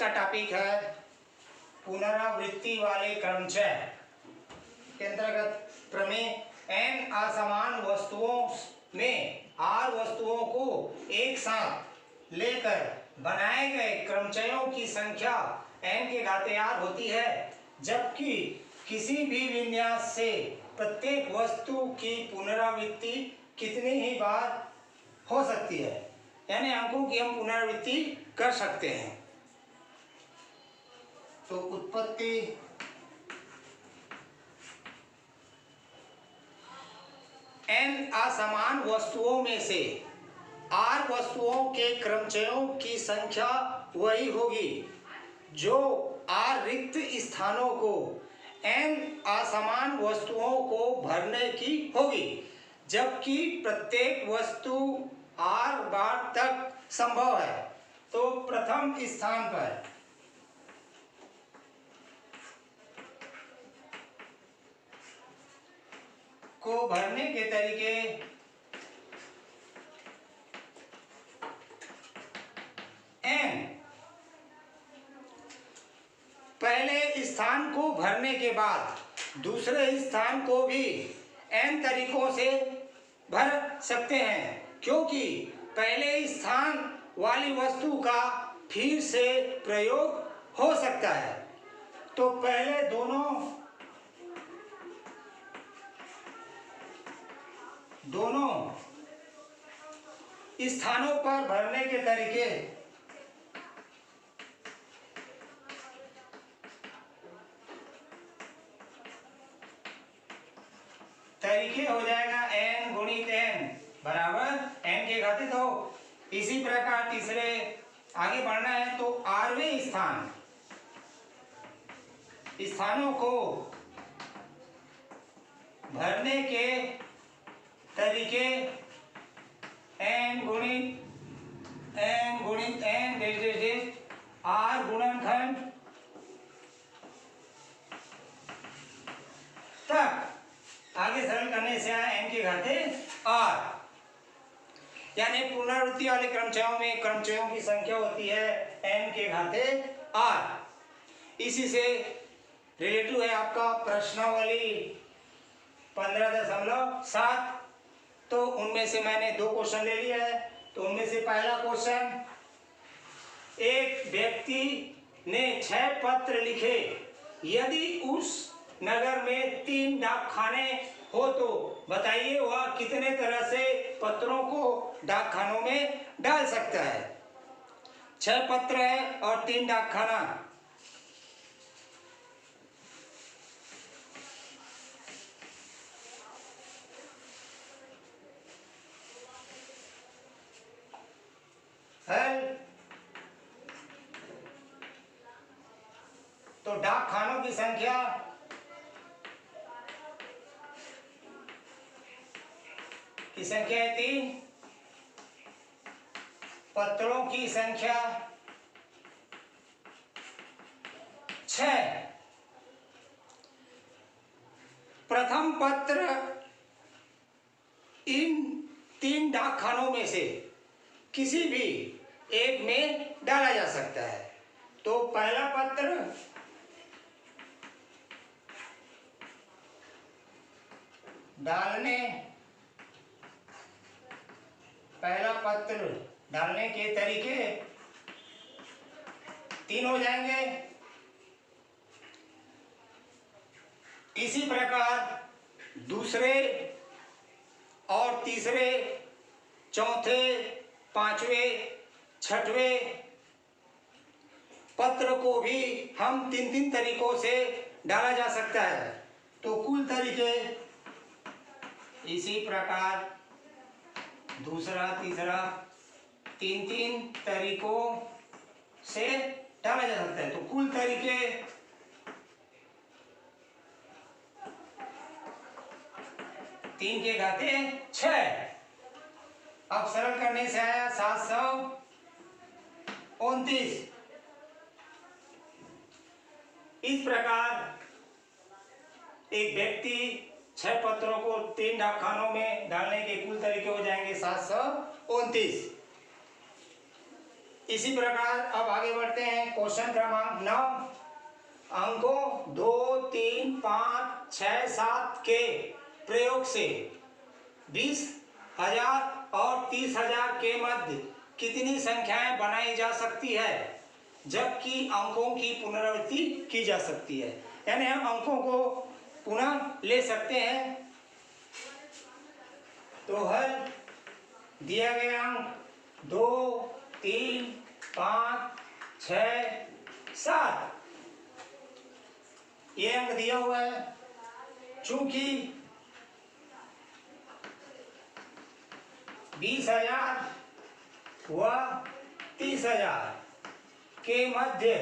का टॉपिक है पुनरावृत्ति वाले क्रमचय के अंतर्गत प्रमेय n असमान वस्तुओं में r वस्तुओं को एक साथ लेकर बनाए गए क्रमचयों की संख्या n के घाते r होती है, जबकि किसी भी विन्यास से प्रत्येक वस्तु की पुनरावृत्ति कितनी ही बार हो सकती है, यानी अंकों की हम पुनरावृत्ति कर सकते हैं। तो उत्पत्ति n असमान वस्तुओं में से r वस्तुओं के क्रमचयों की संख्या वही होगी जो r रिक्त स्थानों को n असमान वस्तुओं को भरने की होगी, जबकि प्रत्येक वस्तु r बार तक संभव है। तो प्रथम स्थान पर को भरने के तरीके n पहले स्थान को भरने के बाद दूसरे स्थान को भी n तरीकों से भर सकते हैं, क्योंकि पहले स्थान वाली वस्तु का फिर से प्रयोग हो सकता है। तो पहले दोनों स्थानों पर भरने के तरीके हो जाएगा n गुणित n बराबर n के घाते 2। इसी प्रकार तीसरे आगे बढ़ना है तो rवें स्थानों को भरने के तरीके n गुणित n r गुणनखंड तक आगे सरल करने से आया n के घाते r, यानी पुनरावृत्ति वाले क्रमचयों में क्रमचयों की संख्या होती है n के घाते r। इसी से रिलेटिव है आपका प्रश्नावली 15.7। तो उनमें से मैंने 2 क्वेश्चन ले लिया है। तो उनमें से पहला क्वेश्चन, एक व्यक्ति ने 6 पत्र लिखे, यदि उस नगर में 3 डाकखाने हो तो बताइए वह कितने तरह से पत्रों को डाकखानों में डाल सकता है। 6 पत्र है और 3 डाकखाना। तो डाकखानों की संख्या है 3, पत्रों की संख्या 6। प्रथम पत्र इन 3 डाकखानों में से किसी भी एक में डाला जा सकता है। तो पहला पत्र डालने के तरीके 3 हो जाएंगे। इसी प्रकार दूसरे और तीसरे, चौथे, 5वें, 6वें पत्र को भी हम 3 तरीकों से डाला जा सकता है। तो कुल तरीके इसी प्रकार दूसरा, तीसरा, 3 तरीकों से डाला जा सकता है। तो कुल तरीके 3 के घाते 6। अब सरल करने से आया 729। इस प्रकार एक व्यक्ति 6 पत्रों को 3 डाकखानों में डालने के कुल तरीके हो जाएंगे 729। इसी प्रकार अब आगे बढ़ते हैं क्वेश्चन क्रमांक 9। अंकों 2, 3, 5, 6, 7 के प्रयोग से 20,000 और 30,000 के मध्य कितनी संख्याएं बनाई जा सकती है जबकि अंकों की पुनरावृत्ति की जा सकती है। यानी हम अंकों को पुनः ले सकते हैं। तो हल दिया गया अंक 2, 3, 5, 6, 7 ये अंक दिया हुआ है। चूंकि 20,000 व 30,000 के मध्य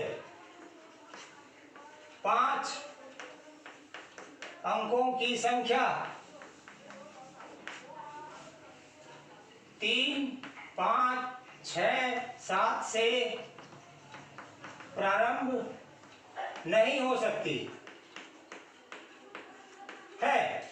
5 अंकों की संख्या 3, 5, 6, 7 से प्रारंभ नहीं हो सकती है।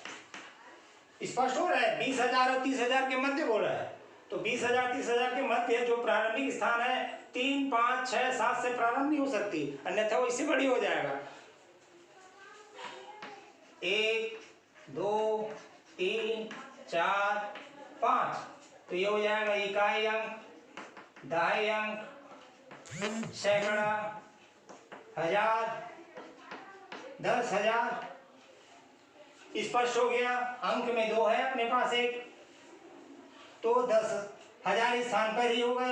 स्पष्ट हो रहा है। 20,000 और 30,000 के मध्य बोल रहा है। तो 20,000 30,000 के मध्य जो प्रारंभिक स्थान है 3, 5, 6, 7 से प्रारंभ नहीं हो सकती, अन्यथा वो इससे बड़ी हो जाएगा। 1, 2, 3, 4, 5 तो ये हो जाएगा इकाई अंक, दहाई अंक, सैकड़ा, हजार, 10,000। स्पष्ट हो गया। अंक में 2 है अपने पास एक, तो 10,000 स्थान पर ही होगा,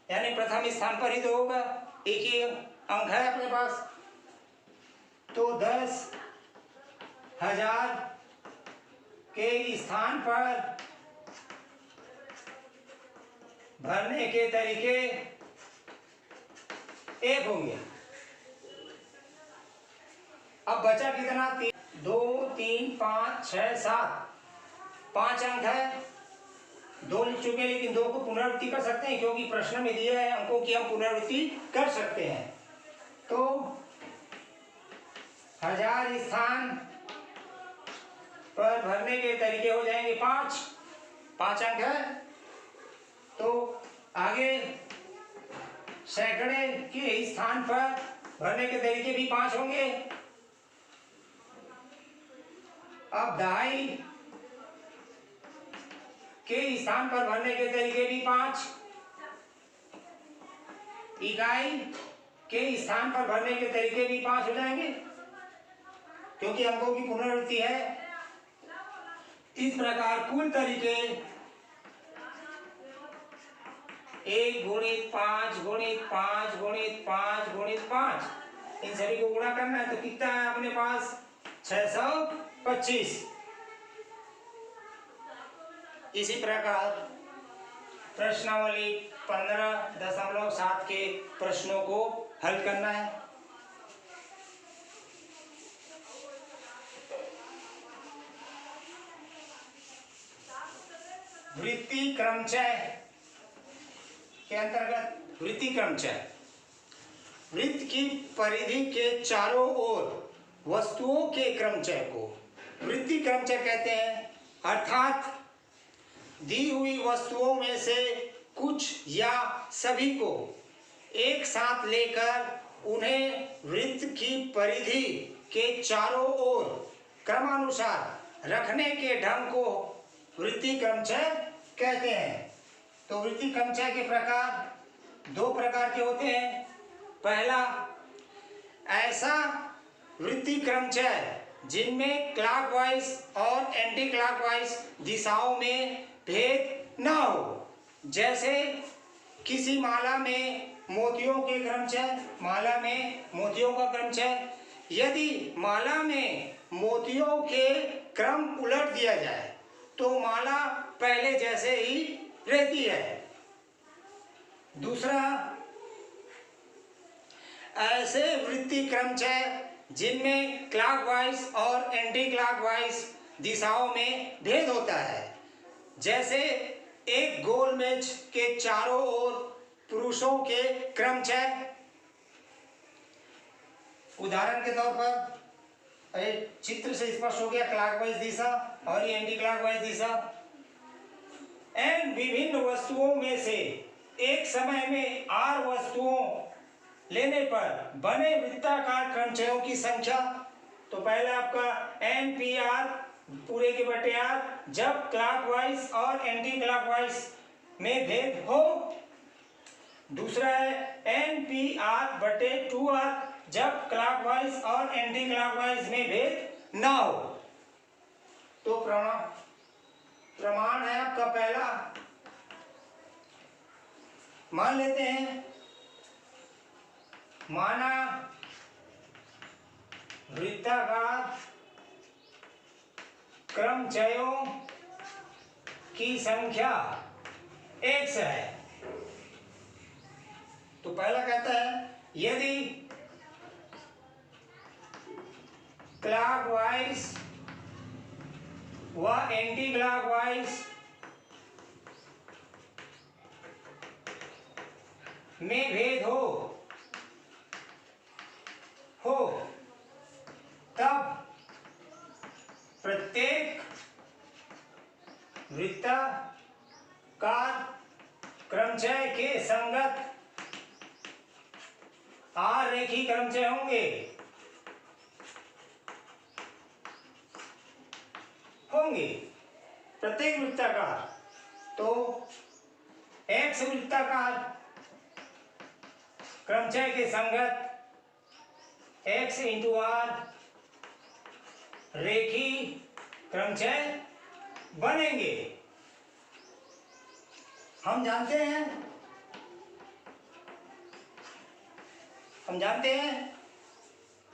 यानी प्रथम स्थान पर ही तो होगा। एक ही अंक है अपने पास, तो 10,000 के स्थान पर भरने के तरीके एक होंगे। अब बचा कितना? 2, 3, 5, 6, 7 5 अंक है। 2 लिख चुके हैं, लेकिन 2 को पुनरावृत्ति कर सकते हैं क्योंकि प्रश्न में दिया है अंकों की हम पुनरावृत्ति कर सकते हैं। तो 1000 स्थान पर भरने के तरीके हो जाएंगे 5 अंक है। तो आगे सैकड़े के स्थान पर भरने के तरीके भी 5 होंगे। अब दहाई के स्थान पर भरने के तरीके भी 5, इकाई के स्थान पर भरने के तरीके भी 5 हो जाएंगे क्योंकि अंकों की पुनरावृत्ति है। इस प्रकार कुल तरीके 1 × 5 × 5 × 5 × 5 इन सभी को गुणा करना है। तो कितना है अपने पास? 625। इसी प्रकार प्रश्नावली 15.7 के प्रश्नों को हल करना है। वृत्ति क्रमचय के अंतर्गत वृत्ति क्रमचय वृत्त की परिधि के चारों ओर वस्तुओं के क्रमचय को वृत्ति क्रमचय कहते हैं। अर्थात दी हुई वस्तुओं में से कुछ या सभी को एक साथ लेकर उन्हें वृत्त की परिधि के चारों ओर क्रमानुसार रखने के ढंग को वृत्ति क्रमचय कहते हैं। तो वृत्ति क्रमचय के प्रकार 2 प्रकार के होते हैं। पहला, ऐसा वृत्ति क्रमचय जिनमें क्लॉकवाइज और एंटी क्लॉकवाइज दिशाओं में भेद न हो, जैसे किसी माला में मोतियों के क्रमचय, माला में मोतियों का क्रमचय। यदि माला में मोतियों के क्रम उलट दिया जाए तो माला पहले जैसे ही रहती है। दूसरा, ऐसे वृत्ति क्रमचय जिनमें क्लॉकवाइज और एंटी क्लॉकवाइज दिशाओं में भेद होता है, जैसे एक गोल मेज के चारों ओर पुरुषों के क्रमचय। उदाहरण के तौर पर चित्र से स्पष्ट हो गया क्लॉकवाइज दिशा और ये एंटी क्लॉकवाइज दिशा। एंड विभिन्न वस्तुओं में से एक समय में r वस्तुओं लेने पर बने वृत्ताकार क्रमचयों की संख्या। तो पहले आपका NPR पूरे के बटे r जब क्लॉकवाइज और एंटी क्लॉकवाइज में भेद हो। दूसरा है NPR बटे 2r जब क्लॉकवाइज और एंटी क्लॉकवाइज में भेद ना हो। तो प्रमाण है आपका पहला, मान लेते हैं, माना वृत्ताकार क्रमचयों की संख्या x है। तो पहला कहता है यदि क्लॉकवाइज व एंटी क्लॉकवाइज में भेद हो तब प्रत्येक वृत्ताकार क्रमचय के संगत r रेखी क्रमचय होंगे प्रत्येक वृत्ताकार। तो x वृत्ताकार क्रमचय के संगत x इंटू r रेखी क्रमचय बनेंगे। हम जानते हैं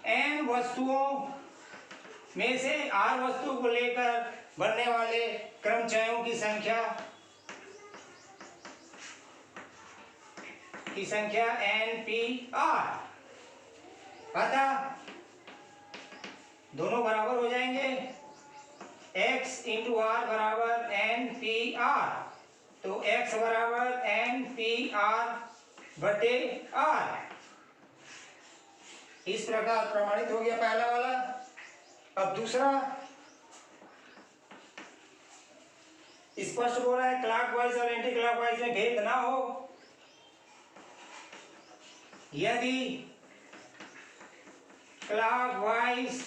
n वस्तुओं में से r वस्तु को लेकर बनने वाले क्रमचयों की संख्या NPR। अतः दोनों बराबर हो जाएंगे, x इंटू r बराबर NPR। तो x बराबर NPR बटे r। इस प्रकार प्रमाणित हो गया पहला वाला। अब दूसरा स्पष्ट हो रहा है, क्लॉकवाइज और एंटी क्लॉकवाइज में भेद ना हो। यदि क्लॉकवाइज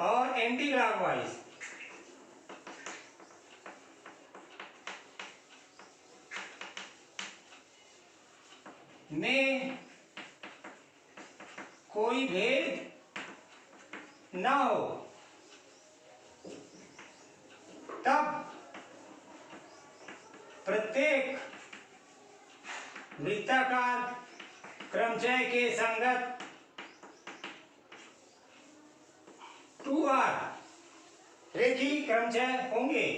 और एंटी क्लॉकवाइज में कोई भेद ना हो तब प्रत्येक वृत्ताकार क्रमचय के संगत 2r रेखी क्रमचय होंगे।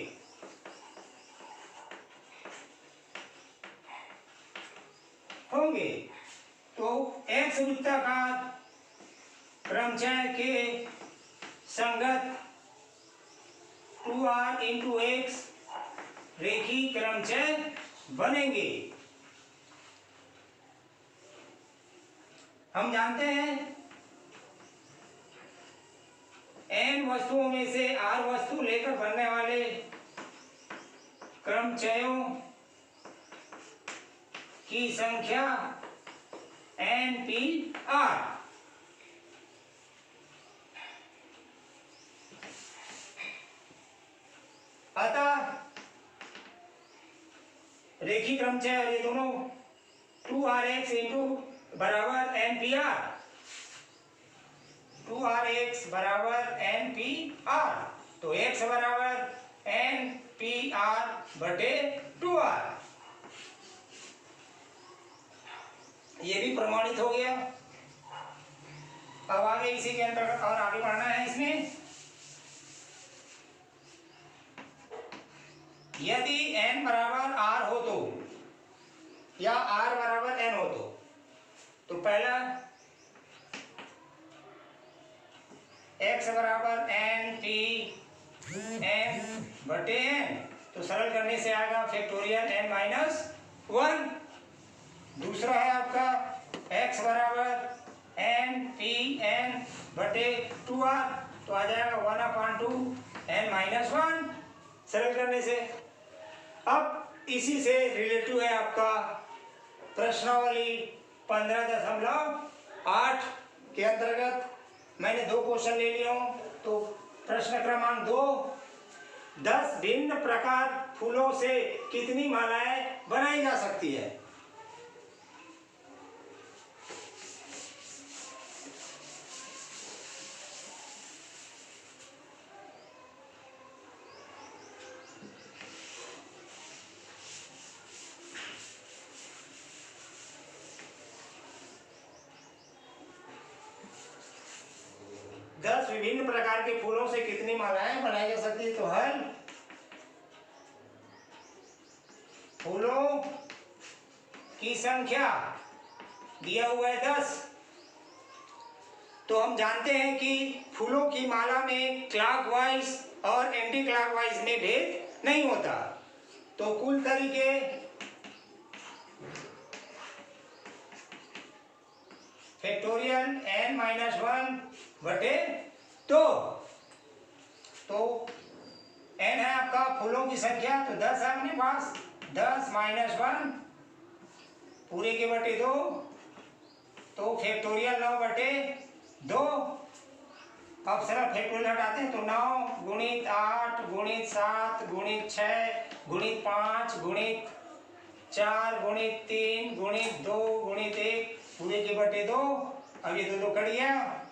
तो x वृत्ताकार क्रमचय के संगत 2r इंटू x रेखी क्रमचय बनेंगे। हम जानते हैं n वस्तुओं में से r वस्तु लेकर बनने वाले क्रमचयों की संख्या NPR। अतः रेखी क्रमचय और ये दोनों 2rx इंटू बराबर NPR, 2rx बराबर NPR। तो x बराबर NPR बटे 2r। ये भी प्रमाणित हो गया। अब आगे इसी के अंतर्गत और आगे बढ़ना है। इसमें यदि n बराबर r हो तो या r बराबर n हो तो पहला x बराबर NPN बटे n, तो सरल करने से आएगा फैक्टोरियल n माइनस 1। दूसरा है आपका x बराबर NPN बटे 2r, तो आ जाएगा 1/2 n माइनस 1 सरल करने से। अब इसी से रिलेटिव है आपका प्रश्नावली 15.8 के अंतर्गत मैंने 2 क्वेश्चन ले लिया हूं। तो प्रश्न क्रमांक 2, 10 भिन्न प्रकार फूलों से कितनी मालाएं बनाई जा सकती है? विभिन्न प्रकार के फूलों से कितनी मालाएं बनाई जा सकती है? तो हल फूलों की संख्या दिया हुआ है 10। तो हम जानते हैं कि फूलों की माला में क्लॉकवाइज और एंटी क्लॉकवाइज में भेद नहीं होता। तो कुल तरीके फैक्टोरियल n-1 बटे 2। तो n है आपका फूलों की संख्या, तो 10 है अपने पास, 10 - 1 पूरे के बटे 2, तो फैक्टोरियल 9 बटे 2। अब सरल फैक्टोरियल हटाते हैं तो 9 गुणित 8 गुणित 7 गुणित 6 गुणित 5 गुणित 4 गुणित 3 गुणित 2 गुणित 1 पूरे के बटे 2। अब ये दोनों कट गया,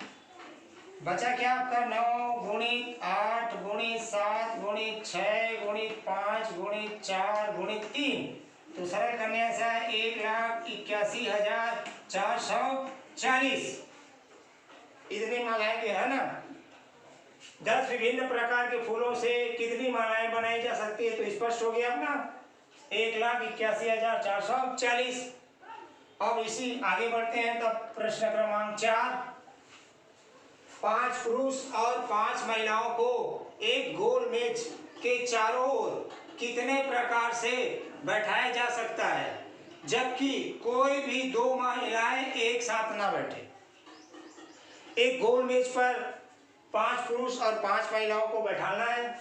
बचा क्या आपका 9 गुणित 8 गुणित 7 गुणित 6 गुणित 5 गुणित 4 गुणित 3। तो सरल करने से 1,81,440 इतनी मालाएं के है ना। 10 विभिन्न प्रकार के फूलों से कितनी मालाएं बनाई जा सकती है? तो स्पष्ट हो गया अपना 1,81,440। अब इसी आगे बढ़ते हैं तब प्रश्न क्रमांक 4, 5 पुरुष और 5 महिलाओं को एक गोल मेज के चारों ओर कितने प्रकार से बैठाया जा सकता है जबकि कोई भी 2 महिलाएं एक साथ ना बैठे? एक गोल मेज पर 5 पुरुष और 5 महिलाओं को बैठाना है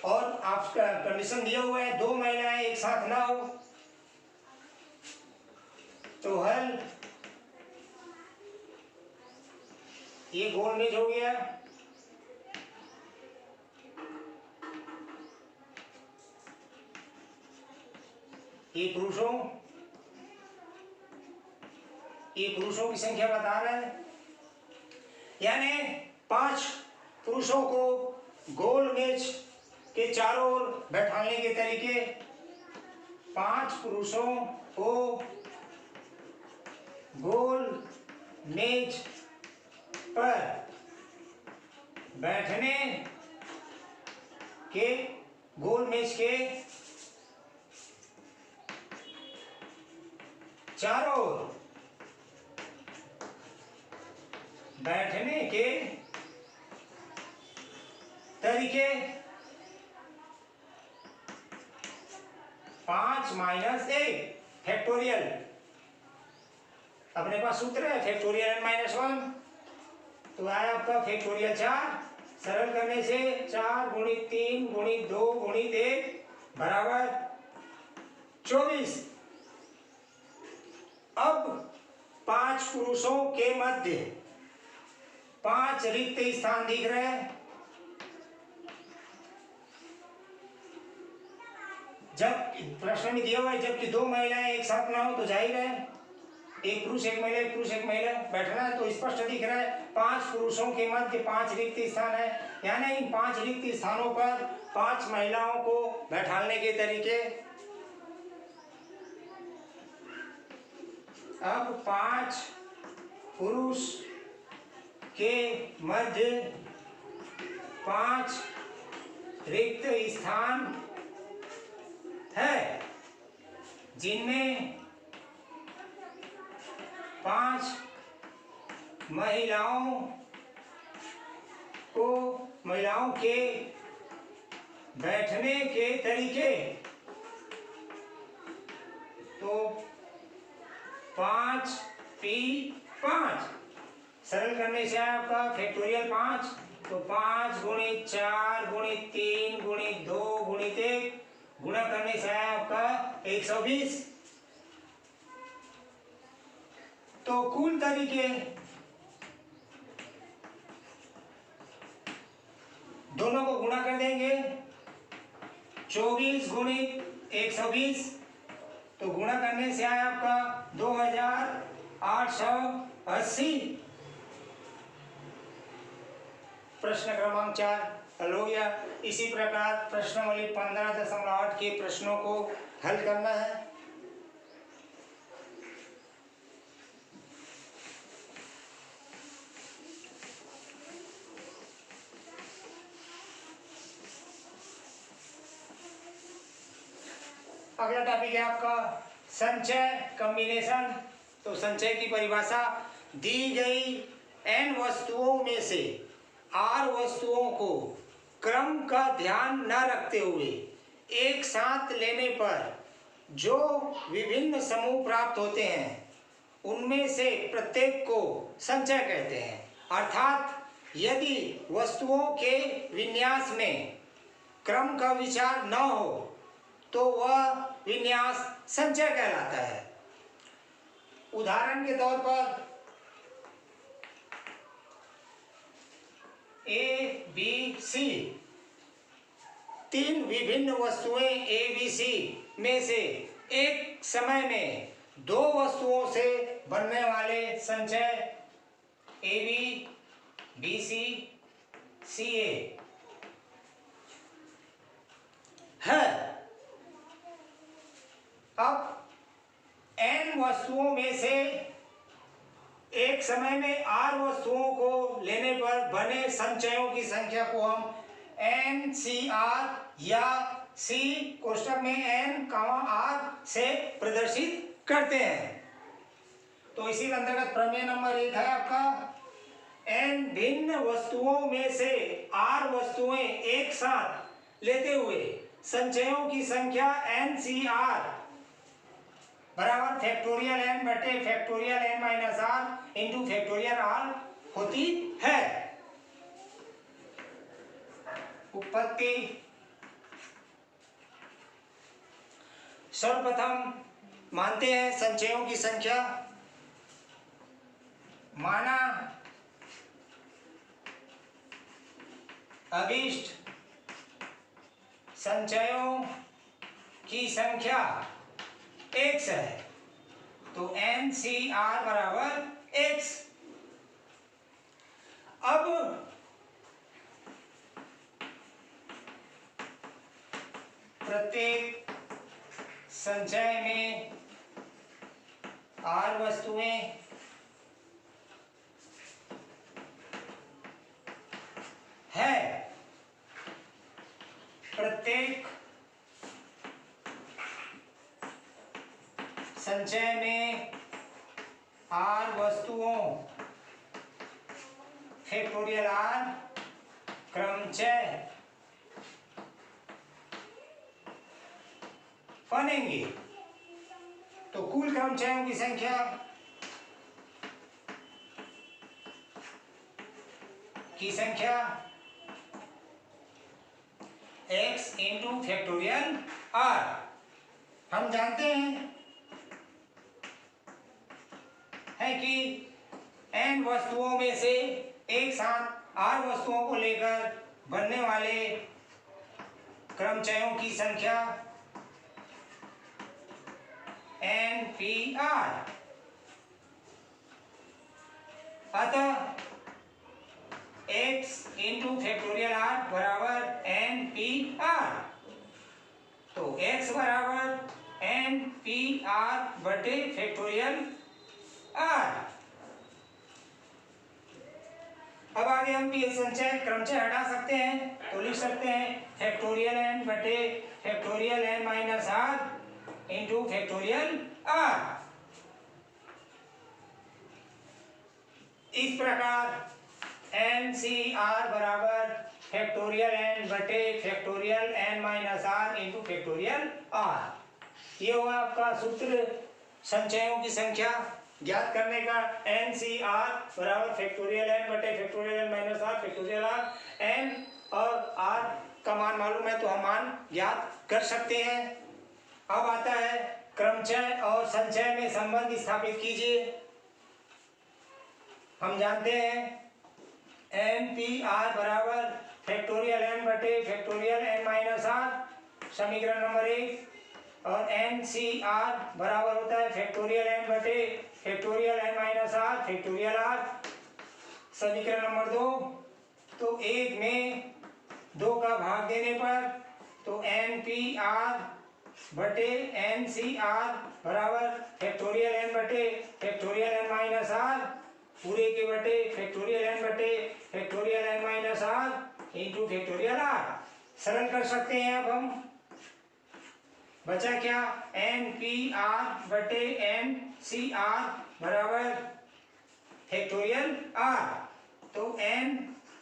और आपका कंडीशन दिया हुआ है 2 महिलाएं एक साथ ना हो। तो हल ये गोल मेज हो गया, ये पुरुषों की संख्या बता रहा है, यानी 5 पुरुषों को गोल मेज के चारों ओर बैठाने के तरीके। 5 पुरुषों को गोल मेज पर बैठने के गोल मेज के चारों ओर बैठने के तरीके 5 - 1 फैक्टोरियल। अपने पास सूत्र है फैक्टोरियल n-1, तो आया आपका फैक्टोरियल 4। सरल करने से 4 गुणित 3 गुणित 2 गुणित 1 बराबर 24। अब 5 पुरुषों के मध्य 5 रिक्त स्थान दिख रहे हैं। जब प्रश्न में दिया हुआ है जबकि 2 महिलाएं एक साथ ना हो तो जाहिर है एक पुरुष एक महिला बैठना है, तो स्पष्ट दिख रहा है 5 पुरुषों के मध्य 5 रिक्त स्थान है, यानी इन 5 रिक्त स्थानों पर 5 महिलाओं को बैठाने के तरीके। अब 5 पुरुष के मध्य 5 रिक्त स्थान है जिनमें 5 महिलाओं के बैठने के तरीके। तो 5p5 सरल करने से आपका फैक्टोरियल 5, तो 5 गुणित 4 गुणित 3 गुणित 2 गुणित 1 गुणा करने से आया आपका 120। तो कुल तरीके दोनों को गुणा कर देंगे, 24 गुणित 120, तो गुणा करने से आया आपका 2880। प्रश्न क्रमांक 4 हल हो गया। इसी प्रकार प्रश्नावली 15.8 के प्रश्नों को हल करना है। अगला टॉपिक है आपका संचय कॉम्बिनेशन। तो संचय की परिभाषा, दी गई n वस्तुओं में से r वस्तुओं को क्रम का ध्यान न रखते हुए एक साथ लेने पर जो विभिन्न समूह प्राप्त होते हैं उनमें से प्रत्येक को संचय कहते हैं। अर्थात यदि वस्तुओं के विन्यास में क्रम का विचार न हो तो वह विन्यास संचय कहलाता है। उदाहरण के तौर पर ए बी सी, तीन विभिन्न वस्तुएं ए बी सी में से एक समय में दो वस्तुओं से बनने वाले संचय ए बी, बी सी, सी ए है। अब n वस्तुओं में से एक समय में r वस्तुओं को लेने पर बने संचयों की संख्या को हम NCR या C कोष्ठक में n, r से प्रदर्शित करते हैं। तो इसी के अंतर्गत प्रमेय नंबर 1 है आपका, n भिन्न वस्तुओं में से r वस्तुएं एक साथ लेते हुए संचयों की संख्या NCR बराबर फैक्टोरियल n बटे factorial n minus r into factorial r होती है। उत्पत्ति, सर्वप्रथम मानते हैं संचयों की संख्या, माना अभीष्ट संचयों की संख्या x है, तो NCR बराबर x। अब प्रत्येक संचय में r वस्तुएं है, प्रत्येक संचय में r वस्तुओं फैक्टोरियल r क्रमचय बनेंगे। तो कुल क्रमचयों की संख्या x इंटू फैक्टोरियल r। हम जानते हैं कि n वस्तुओं में से एक साथ r वस्तुओं को लेकर बनने वाले क्रमचयों की संख्या NPR। अतः x इंटू फैक्टोरियल r बराबर NPR। तो x बराबर NPR बटे फैक्टोरियल r। अब आगे हम ये संचय क्रमचय हटा सकते हैं, तो लिख सकते हैं फैक्टोरियल n बटे factorial n minus r into factorial r। इस प्रकार NCR बराबर फैक्टोरियल n बटे factorial n minus r into factorial r। ये हुआ आपका सूत्र संचयों की संख्या ज्ञात करने का। NCR बराबर फैक्टोरियल n बटे factorial n minus r factorial r। n और r का मान मालूम है तो हम मान ज्ञात कर सकते हैं। अब आता है क्रमचय और संचय में संबंध स्थापित कीजिए। हम जानते हैं एन पी आर बराबर फैक्टोरियल एन बटे फैक्टोरियल एन माइनस आर, समीकरण नंबर 1, और एन सी आर बराबर होता है फैक्टोरियल एन बटे factorial N minus are factorial R, समीकरण नंबर 2। तो 1 में 2 का भाग देने पर तो एन पी आर बटे एन सी आर बराबर फैक्टोरियल एन बटे फैक्टोरियल एन माइनस आर पूरे के बटे फैक्टोरियल एन बटे factorial N minus are into factorial R. सरल कर सकते हैं। अब हम बचा क्या, एन पी आर बटे एन सी आर बराबर फैक्टोरियल आर। तो एन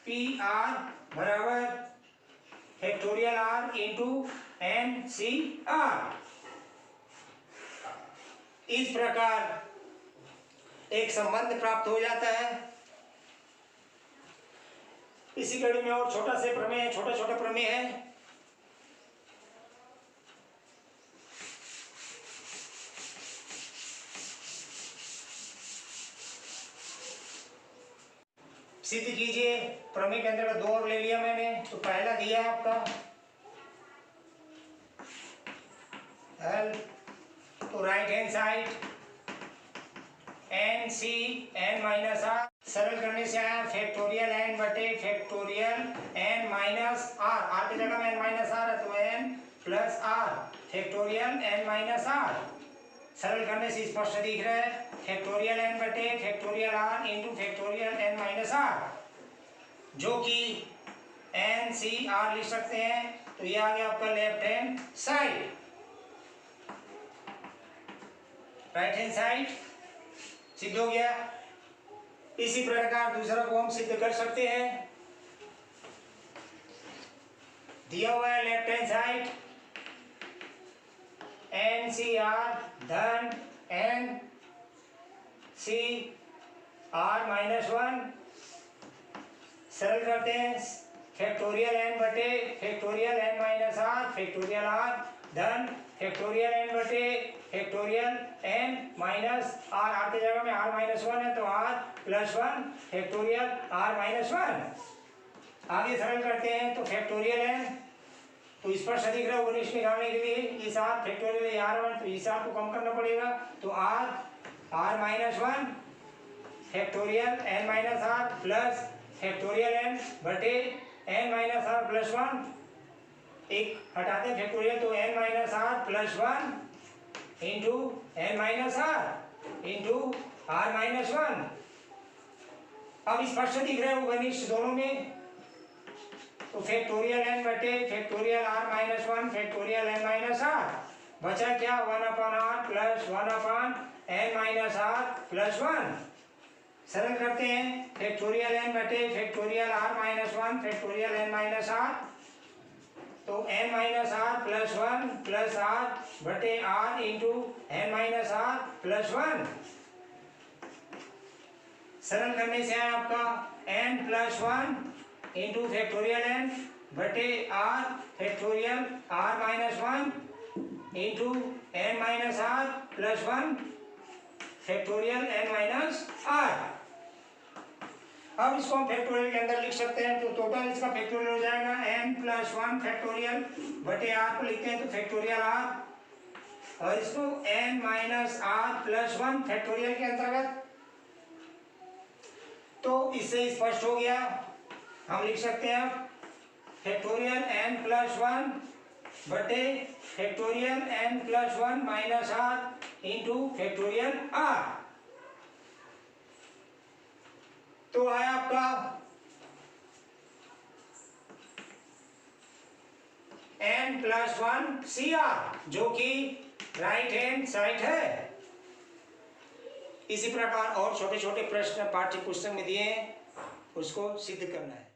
पी आर बराबर factorial are into N C R. इस प्रकार एक संबंध प्राप्त हो जाता है। इसी कड़ी में और छोटा से प्रमेय, छोटे छोटे प्रमेय है। सिद्ध कीजिए। प्रमेय के अंदर 2 और ले लिया मैंने। तो पहला दिया है आपका एल, तो right hand side n C n minus r, सरल करने से आया फैक्टोरियल एन बटे factorial N minus r, r की जगह में एन माइनस आर है तो n plus r factorial N minus r. सरल करने से स्पष्ट दिख रहा है फैक्टोरियल एन बटे factorial are into factorial N minus r, जो कि एन सी आर लिख सकते हैं। तो ये आ गया आपका left hand side, right hand side सिद्ध हो गया। इसी प्रकार दूसरा को हम सिद्ध कर सकते हैं। दिया हुआ है left hand side n C r धन एन सी आर माइनस 1, सरल करते हैं फैक्टोरियल एन बटे factorial N minus are factorial r धन फैक्टोरियल एन बटे factorial N minus r, r की जगह में आर माइनस 1 है तो r plus 1 factorial are minus 1। आगे सरल करते हैं तो फैक्टोरियल एन, तो स्पष्ट दिख रहा है उनिश निकालने के लिए इस आर फैक्टोरियल आर 1, तो इस आर को कम करना पड़ेगा तो r minus 1 factorial N minus are plus factorial N बटे एन माइनस आर प्लस 1, एक हटाते फैक्टोरियल तो N minus are plus 1 into N minus are into r minus 1। अब स्पष्ट दिख रहा है वो घनिष्ठ दोनों में, तो फैक्टोरियल एन बटे factorial are minus 1 factorial N minus R, बचा क्या 1 upon R plus 1 upon N minus are plus 1। सरल करते हैं फैक्टोरियल एन बटे factorial are minus 1 factorial N minus R, तो N minus are plus 1 plus R बटे R into N minus are plus 1। सरल करने से आया आपका N plus 1 into factorial N बटे are factorial are minus 1 into N minus are plus 1 factorial N minus r. अब इसको हम फैक्टोरियल के अंदर लिख सकते हैं, तो टोटल इसका फैक्टोरियल हो जाएगा n प्लस 1 फैक्टोरियल बटे आर को लिखते हैं तो फैक्टोरियल आर, और इसको n minus are plus 1 factorial के अंतर्गत। तो इससे स्पष्ट हो गया, हम लिख सकते हैं फैक्टोरियल n प्लस 1 बटे factorial n plus 1 minus are into factorial are. तो आया आपका n प्लस 1 सी आर, जो कि राइट हैंड साइड है। इसी प्रकार और छोटे छोटे प्रश्न पाठ्य पुस्तक में दिए हैं, उसको सिद्ध करना है।